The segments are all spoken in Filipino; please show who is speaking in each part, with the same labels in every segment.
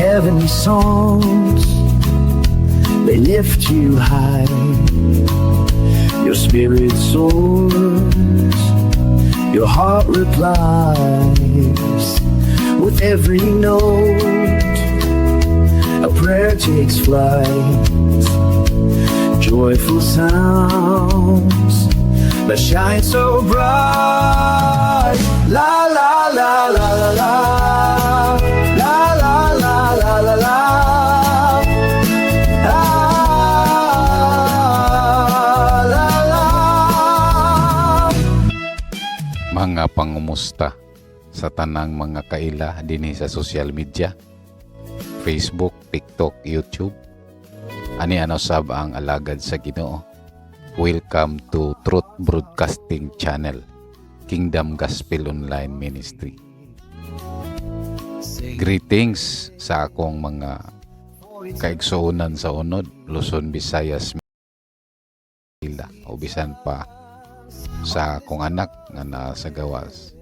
Speaker 1: heavenly songs, they lift you high. Your spirit soars, your heart replies. With every note, a prayer takes flight. Joyful sounds that shine so bright. La la la la la la. La la la la la la. La la.
Speaker 2: Mga pangumusta sa tanang mga kaila dinhi sa social media, Facebook, TikTok, YouTube. Ani ano sab ang alagad sa Ginoo. Welcome to Truth Broadcasting Channel, Kingdom Gospel Online Ministry. Greetings sa akong mga kaigsuonan sa unod, Luzon, Visayas, Manila, o bisan pa sa akong anak nga nasa gawas.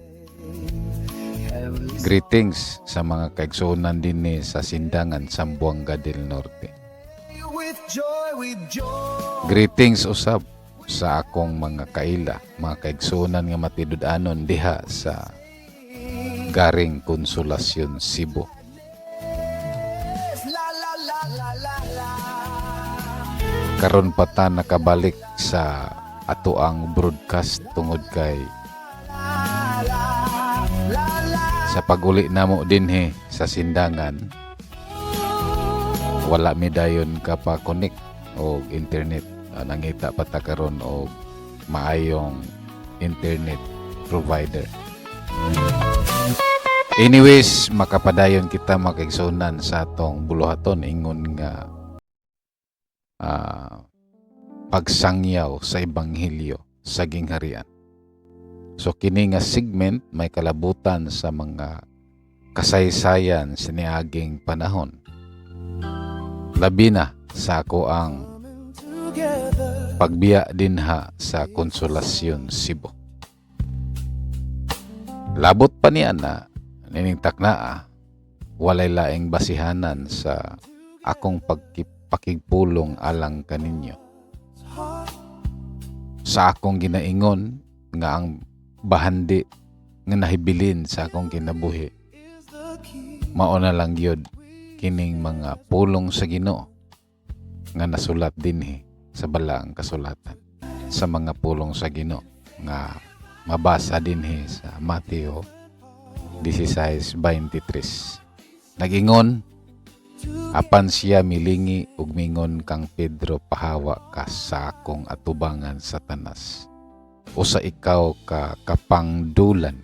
Speaker 2: Greetings sa mga kaigsuonan dinhi sa Sindangan, Zamboanga del Norte. Greetings usab sa akong mga kaila, mga kaigsuonan nga matinud-anon diha sa Garing Konsolasyon, Cebu. Karon pa ta nakabalik sa atoang broadcast tungod kay sa pag-uli namo dinhi sa Sindangan, wala mi dayon ka pa connect o internet. Nangita pa ta karon og maayong internet provider. Anyways, makapadayon kita makigsunan sa atong buluhaton ingon nga pagsangyaw sa ebanghelyo sa gingharian. So kini nga segment may kalabutan sa mga kasaysayan sa niaging panahon. Labi na sa ako ang pagbiya dinha sa Konsolasyon, Cebu. Labot pa niya na nining taknaa, walay laing basihanan sa akong pakigpulong alang kaninyo. Sa akong ginaingon nga ang bahandi nga nahibilin sa akong kinabuhi, mao na lang yun kining mga pulong sa Ginoo nga nasulat dinhi sa balaang kasulatan, sa mga pulong sa Ginoo nga mabasa dinhi sa Mateo 16:23. Nagingon, apan siya milingi ug mingon kang Pedro, pahawa ka sa akong atubangan, Satanas. Usa ikaw ka kapangdulan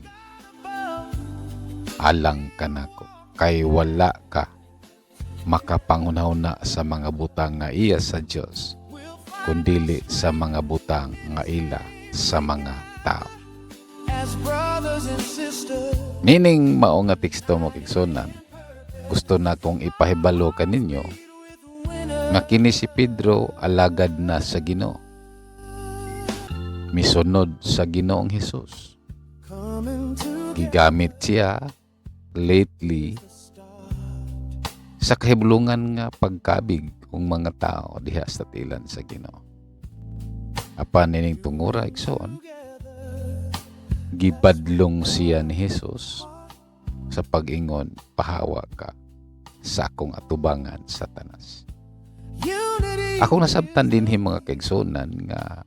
Speaker 2: alang kanako, kay wala ka makapanghunahuna sa mga butang nga iya sa Dios, kundili sa mga butang nga ila sa mga tao. Nining mao nga teksto mo kigsunan, gusto na kong ipahibalo kaninyo nga kini si Pedro alagad na sa Ginoo, misunod sa Ginoong Hesus. Gigamit siya lately sa kahibulungan nga pagkabig kung mga tao diha sa tilan sa Ginoo. Apan nining tungura igsoon, gibadlong siya ni Hesus sa pag-ingon, pahawa ka sa akong atubangan, Satanas. Ako nasabtan din mga kaigsunan nga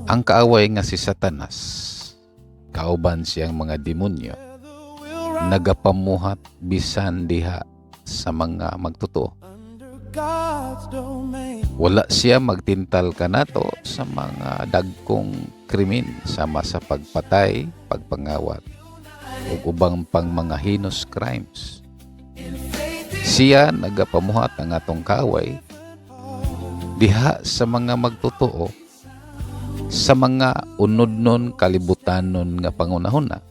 Speaker 2: ang kaaway nga si Satanas, kauban siyang mga demonyo, nagapamuhat bisan diha sa mga magtotoo. Wala siya magtintal kanato sa mga dagkong krimen, sama sa pagpatay, pagpangawat, ug ubang pang mga heinous crimes. Siya nagapamuhat ang atong kaaway diha sa mga magtotoo, sa mga unodnon kalibutanon nga pangunahuna,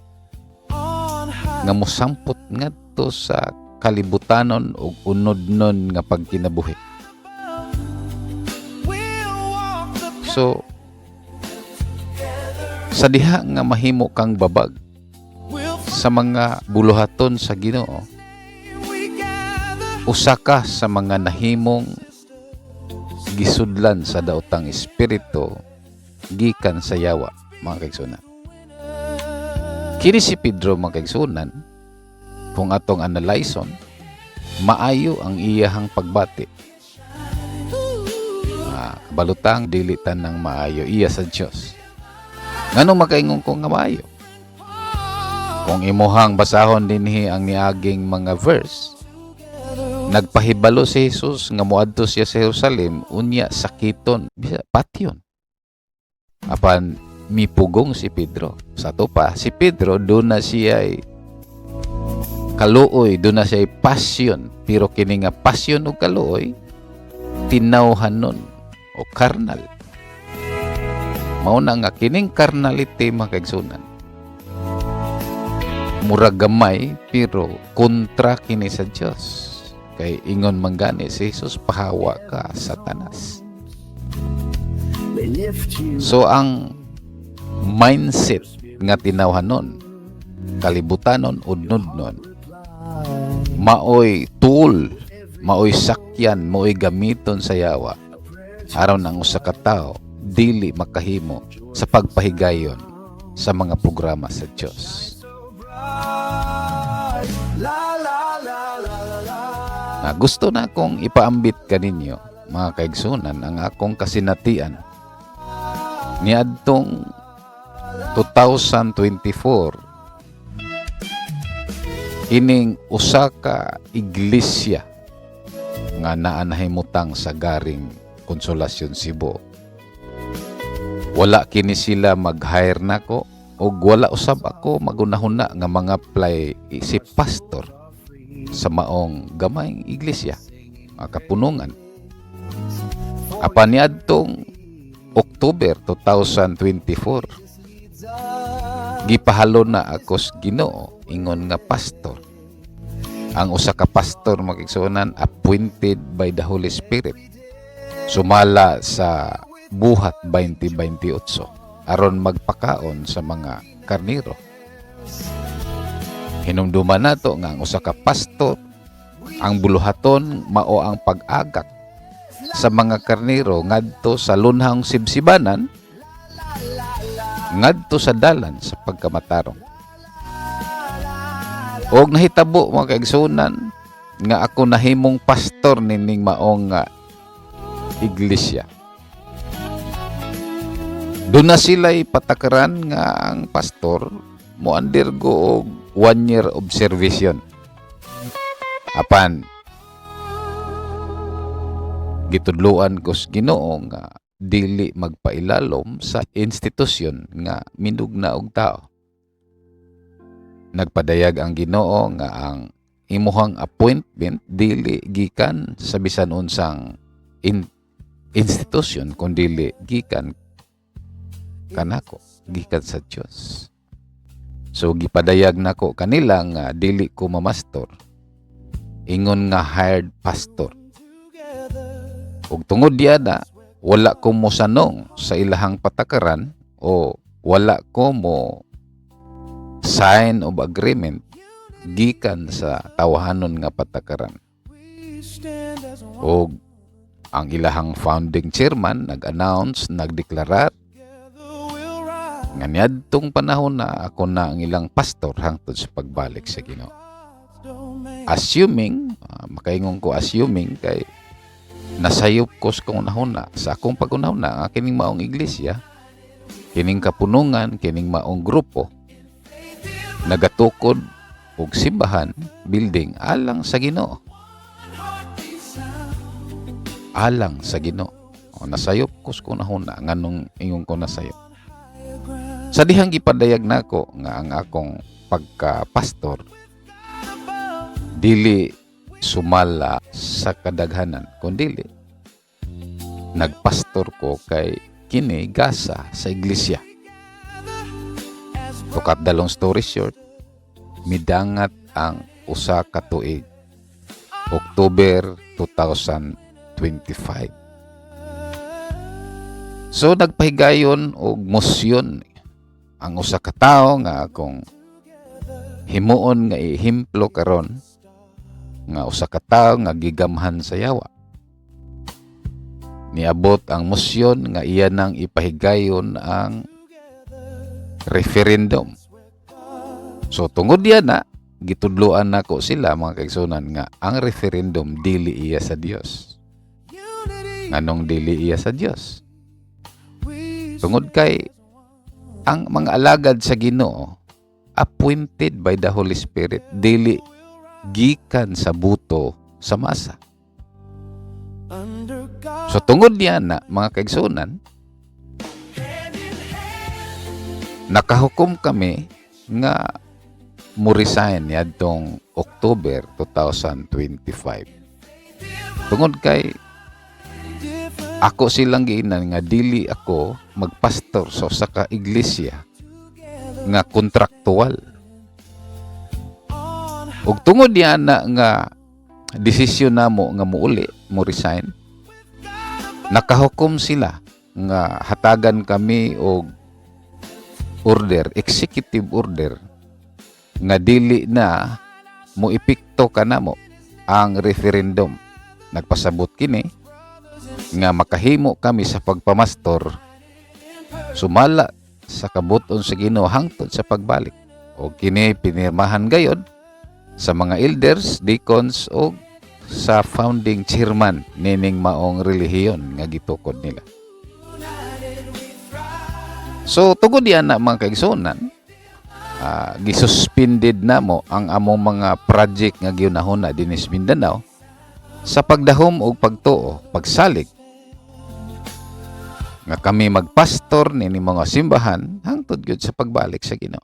Speaker 2: nga mosampot ngadto sa kalibutanon ug unodnon nga pagkinabuhi. So sa diha nga mahimo kang babag sa mga buluhaton sa Ginoo, usa ka sa mga nahimong gisudlan sa daotang espiritu gikan sa yawa, mga kaigsunan. Kini si Pedro, mga kaigsunan, kung atong analyson, maayo ang iyahang pagbati. Balutang dili tanang maayo iya sa Dios. Nganong makaingon ko nga maayo? Kung imuhang basahon dinhi ang niaging mga verse, nagpahibalo si Jesus nga moadto siya sa Jerusalem unya sakiton patyon. Apan mipugong si Pedro. Sa to pa si Pedro doon na siya ay kaluoy, doon na siya ay passion, pero kini nga passion o kaluoy tinawhanon o karnal. Mao na nga kining carnality, mga kaigsunan, murag gamay pero kontra kini sa Dios. Kay ingon manggani si Jesus, pahawa ka Satanas. So ang mindset nga tinawhanon, kalibutanon, udnodnon, maoy tool, maoy sakyan, maoy gamiton sa yawa aron ang usa ka tawo dili makahimo sa pagpahigayon sa mga programa sa Dios. Na gusto na akong ipaambit kaninyo, mga kaigsunan, ang akong kasinatian niadtong 2024 ining usa ka iglesia nga naa nahimutang sa garing Konsolasyon, Cebu. Wala kini sila mag-hire nako o wala usab ako magunahuna nga mga apply si pastor sa maong gamayng iglesia, kapunungan. Apan niadtong October 2024, gipahalo na ako sa Ginoo ingon nga pastor. Ang usa ka pastor, makigsunan, appointed by the Holy Spirit, sumala sa Buhat 2028 aron magpakaon sa mga karniro. Hinumduman nato nga ang usa ka pastor, ang buluhaton mao ang pag-agak sa mga karniro ngadto sa lunhang sibsibanan, ngadto sa dalan sa pagkamatarong. Og nahitabo, mga kaigsunan, nga ako nahimong pastor nining maong iglesia. Doon na sila'y patakaran nga ang pastor mo undergo og 1 year observation. Apan gitudloan ko sa Ginoo nga dili magpailalom sa institusyon nga minugna og tao. Nagpadayag ang Ginoo nga ang imuhang appointment dili gikan sa bisan unsang institusyon kundi gikan kanako, gikan sa Dios. So gipadayag nako kanila nga dili ko mamastor, ingon nga hired pastor. Ug tungod diada wala ko mo sanong sa ilahang patakaran o wala ko mo sign of agreement gikan sa tawahanon nga patakaran. O ang ilahang founding chairman nag-announce, nagdeklarar nga niadtong panahon na ako na ang ilang pastor hangtod sa pagbalik sa Ginoo. Assuming, makaingon ko assuming kay nasayop ko sa kunahuna sa akong pagunahuna nga kining maong iglesia, kining kapunungan, kining maong grupo nagatukod og simbahan, building alang sa Ginoo. Alang sa Ginoo. O nasayop ko sa kunahuna nganong ingon ko nasayop. Sa dihang gipadayag nako nga ang akong pagka-pastor dili sumala sa kadaghanan kundi nagpastor ko kay kini gasa sa iglesia. To cut the long story short, midangat ang usa ka tuig, October 2025. So nagpahigayon og mosyon ang usa ka tawo nga akong himuon nga ihimplo karon nga usa ka tawo nga gigamhan sa yawa. Niabot ang motion nga iya nang ipahigayon ang referendum. So tungod diyan na gitudloan nako sila mga kaigsunan nga ang referendum dili iya sa Dios. Nganong dili iya sa Dios? Tungod kay ang mga alagad sa Ginoo appointed by the Holy Spirit, dili gikan sa buto sa masa. So tungod diyan na mga kaigsunan, nakahukom kami nga mo resign yadtong October 2025. Tungod kay ako silang giinan nga dili ako magpastor sa usa ka iglesia nga kontraktual. Ug tungod diyan na nga desisyon namo nga muuli mo resign, nakahukom sila nga hatagan kami og order, executive order nga dili na mo epekto kanamo ang referendum. Nagpasabot kini nga makahimo kami sa pagpamastor sumala sa kabuton sa Ginoo hangtod sa pagbalik. O kini pinirmahan gayod sa mga elders, deacons o sa founding chairman nining maong relihiyon nga gitukod nila. So tungod diyan na mga kaigsunan, gisuspended na mo ang among mga project nga giunahuna dinhi sa Mindanao sa pagdahom og pagtuo, pagsalig nga kami magpastor nini mga simbahan hangtod gyud sa pagbalik sa Ginoo.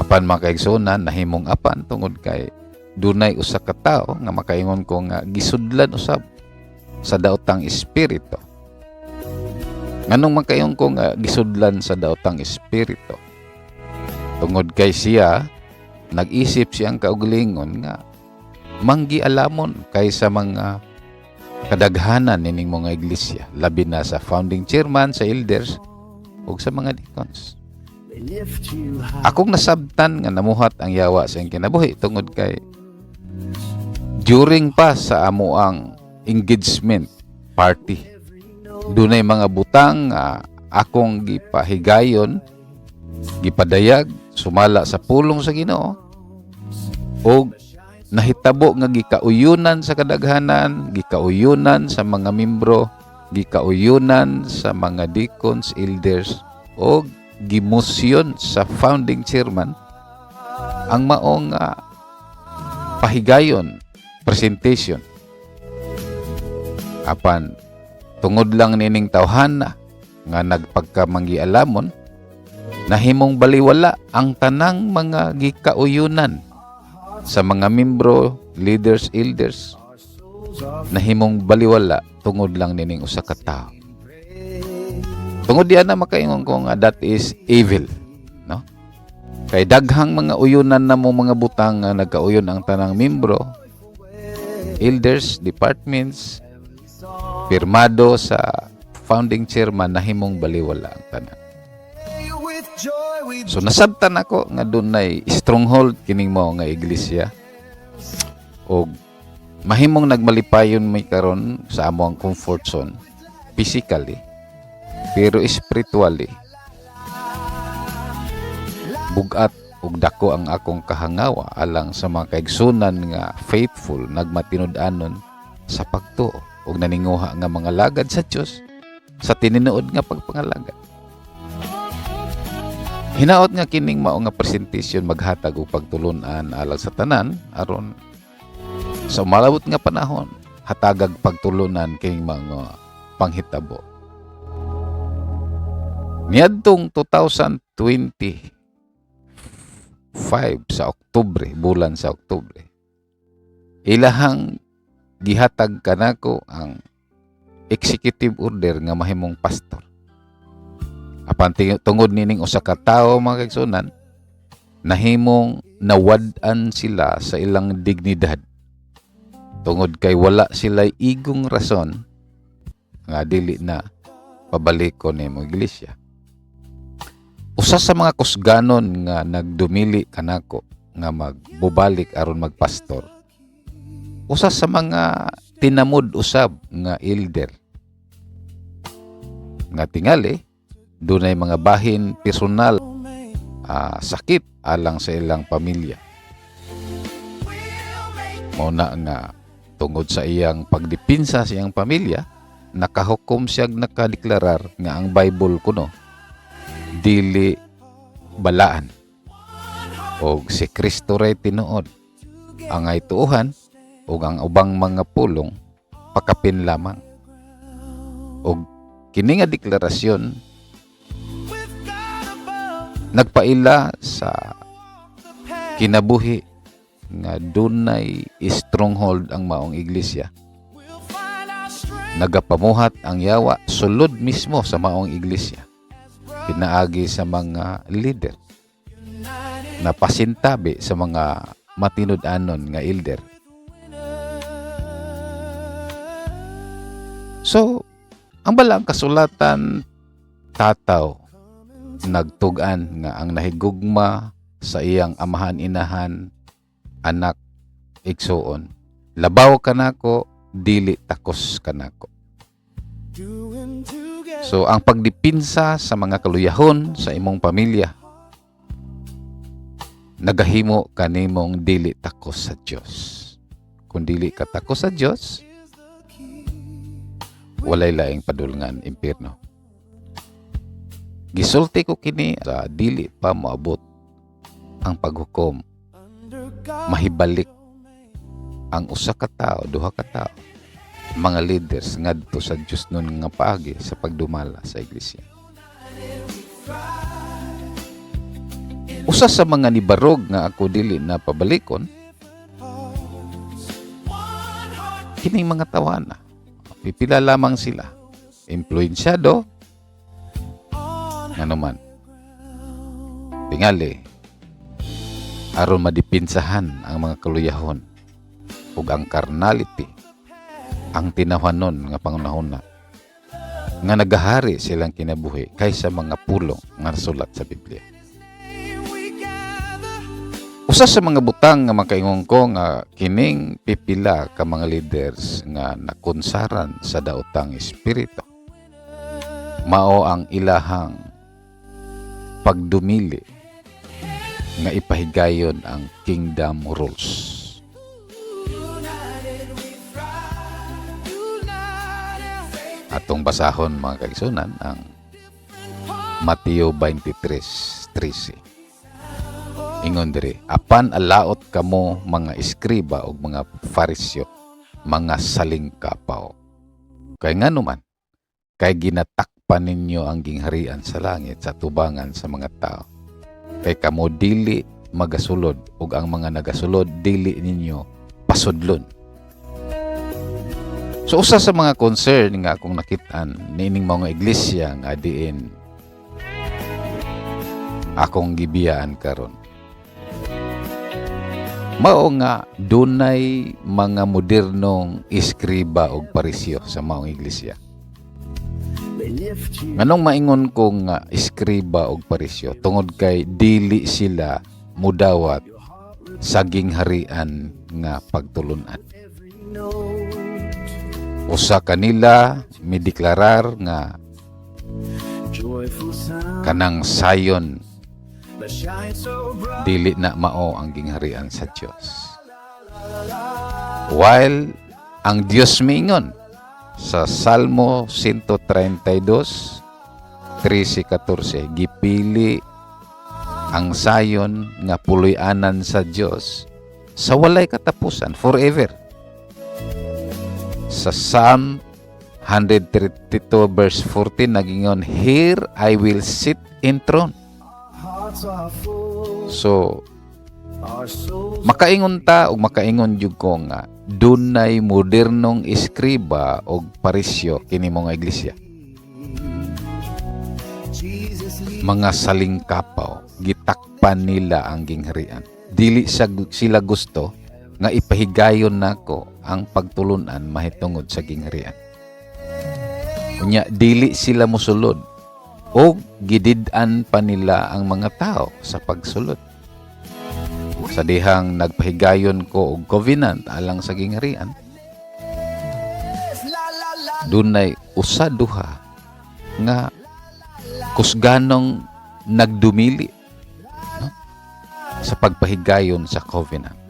Speaker 2: Apan mga kaigsunan, nahimong apan tungod kay dunay usa ka tawo nga makaingon ko nga gisudlan usab sa daotang espiritu. Nganong makaingon ko nga gisudlan sa daotang espiritu? Tungod kay siya nag-isip siyang kaugalingon nga manggialamon kaysa mga kadaghanan nining mga iglesia, labi na sa founding chairman, sa elders ug sa mga deacons. Akong nasabtan nga namuhat ang yawa sa iyang kinabuhi tungod kay during pa sa amo ang engagement party, dunay mga butang akong gipahigayon, gipadayag sumala sa pulong sa Ginoo ug nahitabo nga gikauyunan sa kadaghanan, gikauyunan sa mga membro, gikauyunan sa mga deacons, elders o gimosyon sa founding chairman ang maong pahigayon, presentation. Apan tungod lang nining tawhana nga nagpagkamanggialamon, nahimong baliwala ang tanang mga gikauyunan sa mga membro, leaders, elders, nahimong baliwala tungod lang nining usa ka tawo. Tungod diyan na makaingon ko nga that is evil, no? Kay daghang mga uyunan na mo mga butang nga nagkauyon ang tanang membro, elders, departments, pirmado sa founding chairman, nahimong baliwala ang tanan. So nasabtan ako nga dunay stronghold kining mao nga iglesia og mahimong nagmalipayon may karon sa amo ang comfort zone physically pero spiritually bugat ug dako ang akong kahangawa alang sa mga kaigsunan nga faithful nagmatinud-anon sa pagtuo ug naninguha nga mga lagad sa Dios sa tininuod nga pagpangalagad. Hinaot nga kining mao nga presentation maghatag og pagtulunan alang sa tanan aron sa malabot nga panahon hatagag pagtulunan kining mga panghitabo. Niadtong 2025 sa Oktubre, bulan sa Oktubre, ilahang gihatag kanako ang executive order nga mahimong pastor. Apan tungod nining usa ka tawo mga kaigsunan, nahimong nawad-an sila sa ilang dignidad. Tungod kay wala sila igong rason nga dili na pabalikon nimo iglesia. Usa sa mga kusganon nga nagdumili kanako nga magbubalik aron magpastor, usa sa mga tinamud usab nga elder nga tingali dunay mga bahin personal sakit alang sa ilang pamilya. Mao na nga tungod sa iyang pagdipinsa sa iyang pamilya, nakahukom siya nakadeklarar nga ang Bible kuno dili balaan og si Kristo ray tinuod, ang ay tuuhan ug ang ubang mga pulong pakapin lamang. Og kini nga deklarasyon nagpaila sa kinabuhi nga dunay stronghold ang maong iglesia. Nagapamuhat ang yawa sulod mismo sa maong iglesia, pinaagi sa mga leader, napasintabi sa mga matinud-anon nga elder. So, ang balang kasulatan tataw nagtugan nga ang nahigugma sa iyang amahan, inahan, anak, igsuon, labaw kanako, dili takos kanako. So ang pagdipinsa sa mga kaluyahon sa imong pamilya nagahimo kanimong dili takos sa Dios. Kung dili ka takos sa Dios, walay laing padulngan impierno. Gisulti ko kini sa dili pa moabot ang paghukom, mahibalik ang usa ka tao, duha ka tao, mga leaders ngadto sa Dios nun nga paagi sa pagdumala sa iglesia. Usa sa mga nibarog nga ako dili na pabalikon, kining mga tawana, pipila lamang sila, influensyado, nga naman, tingali, aron madipinsahan ang mga kaluyahon ug ang carnality, ang tinahwanon nga pangunahuna nga nagahari silang kinabuhi kaysa mga pulong nga nasulat sa Biblia. Usa sa mga butang nga makaingon ko nga kining pipila ka mga leaders nga nakonsaran sa daotang espiritu, mao ang ilahang pagdumili nga ipahigayon ang kingdom rules. Atong basahon mga kaigsunan ang Mateo 23:13. Ingon diri, apan alaot kamo mga eskriba ug mga Fariseo, mga salingkapaw. Kay nganuman, kay ginatakpan ninyo ang gingharian sa langit sa tubangan sa mga tao. Kay kamo dili magasulod ug ang mga nagasulod dili ninyo pasudlon. So usa sa mga concern nga akong nakitaan nining mga iglesia nga diin akong gibiyaan karon, mao nga dunay mga modernong eskriba ug parisyo sa maong iglesia. Nganong maingon ko nga eskriba ug parisyo tungod kay dili sila mudawat sa gingharian nga pagtulunan. Usa kanila mideklarar nga kanang sayon dili na mao ang gingharian sa Dios. While ang Dios miingon sa Salmo 132:13-14, gipili ang sayon nga puloy-anan sa Dios sa walay katapusan forever. Sa Psalm 132:14 nagingon, here I will sit enthroned. So makaingon ta ug makaingon jud ko nga dunay modernong eskriba ug parisyo kini mga iglesia. Mga salingkapaw, gitakpan nila ang gingharian. Dili sila gusto nga ipahigayon nako ang pagtulunan mahitungod sa gingharian. Unya dili sila mosulod o gidid-an pa nila ang mga tao sa pagsulod. sa dihang nagpahigayon ko og covenant alang sa gingharian, dunay usa duha nga kusganong nagdumili, no? Sa pagpahigayon sa covenant.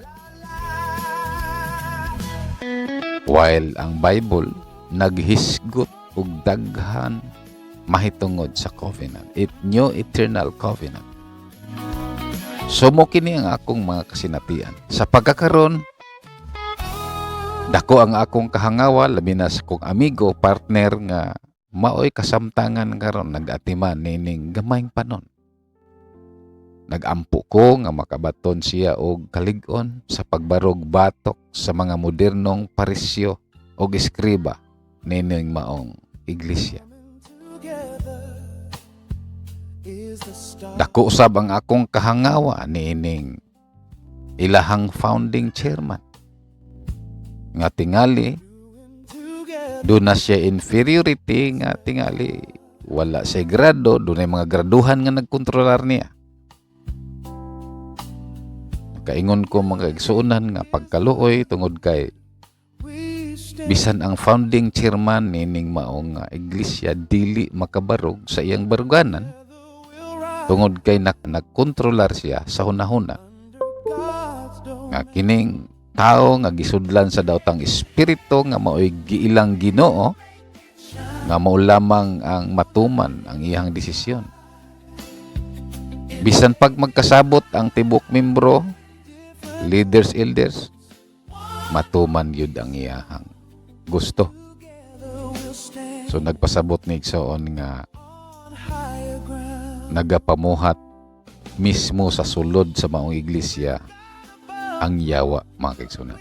Speaker 2: While ang Bible naghisgot og daghan mahitungod sa covenant, new eternal covenant. So mo kini ang akong mga kasinatian. Sa pagkakaron, dako ang akong kahangawa, labi na sa kong amigo, partner nga maoy kasamtangan karon nag-atiman nining gamayng panon. Nagampo ko nga makabaton siya og kalig-on sa pagbarog batok sa mga modernong parisyo og eskriba nining maong iglesia. Dako usab ang akong kahangawa niining ilahang founding chairman. Nga tingali, doon na siya inferiority, nga tingali wala siya grado, doon ay mga graduhan nga nagkontrolar niya. Kaingon ko mga igsuunan nga pagkaluoy tungod kay bisan ang founding chairman nining maong iglesia dili makabarog sa iyang baruganan tungod kay nagkontrolar siya sa hunahuna nga kining tao nga gisudlan sa dawtang espiritu nga maoy giilang Ginoo nga mao lamang ang matuman ang iyang desisyon. Bisan pag magkasabot ang tibok membro, leaders, elders, matuman yun ang iyahang gusto. So nagpasabot ni Igsoon nga nagapamuhat mismo sa sulod sa maong iglesia ang yawa, mga kaigsunan.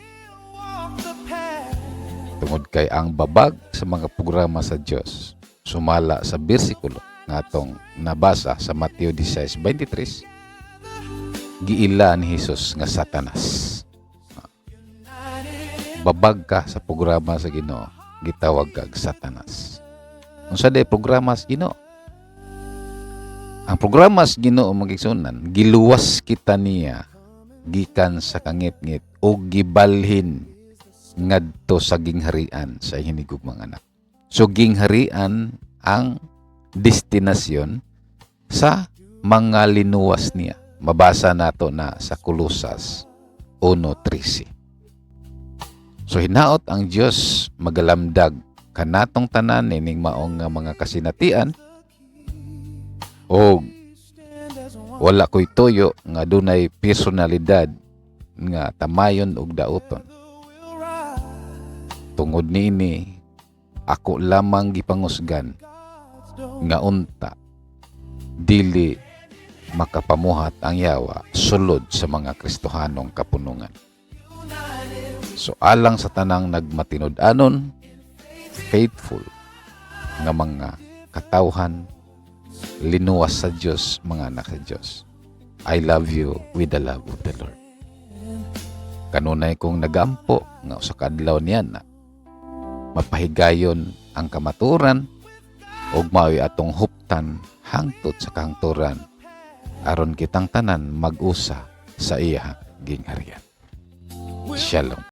Speaker 2: Tungod kay ang babag sa mga programa sa Dios sumala sa bersikulo nga atong nabasa sa Mateo 16:23, giila ni Hesus nga Satanas. Babag ka sa programa sa Ginoo, gitawag kag Satanas. Unsa day programa sa Ginoo? Ang programa sa Ginoo, mga igsunan, giluwas kita niya gikan sa kangit-ngit o gibalhin ngadto sa gingharian sa hinigugmang anak. So gingharian ang destinasyon sa mga linuwas niya. Mabasa nato na sa Kolosas 1:13. So hinaot ang Dios magalamdag kanatong tanan nining maong nga mga kasinatian o wala ko'y toyo nga dunay personalidad nga tamayon og dauton. Tungod niini ako lamang gipangusgan nga unta dili makapamuhat ang yawa sulod sa mga Kristohanong kapunungan. So alang sa tanang nagmatinud-anon, faithful nga mga katawhan, linuwas sa Diyos, mga anak sa Diyos. I love you with the love of the Lord. Kanunay kong nagampo nga sa kadlaw niyan na mapahigayon ang kamaturan ug maoy atong huptan hangtod sa kahangturan aron kitang tanan mag-usa sa iya gingharian. Shalom.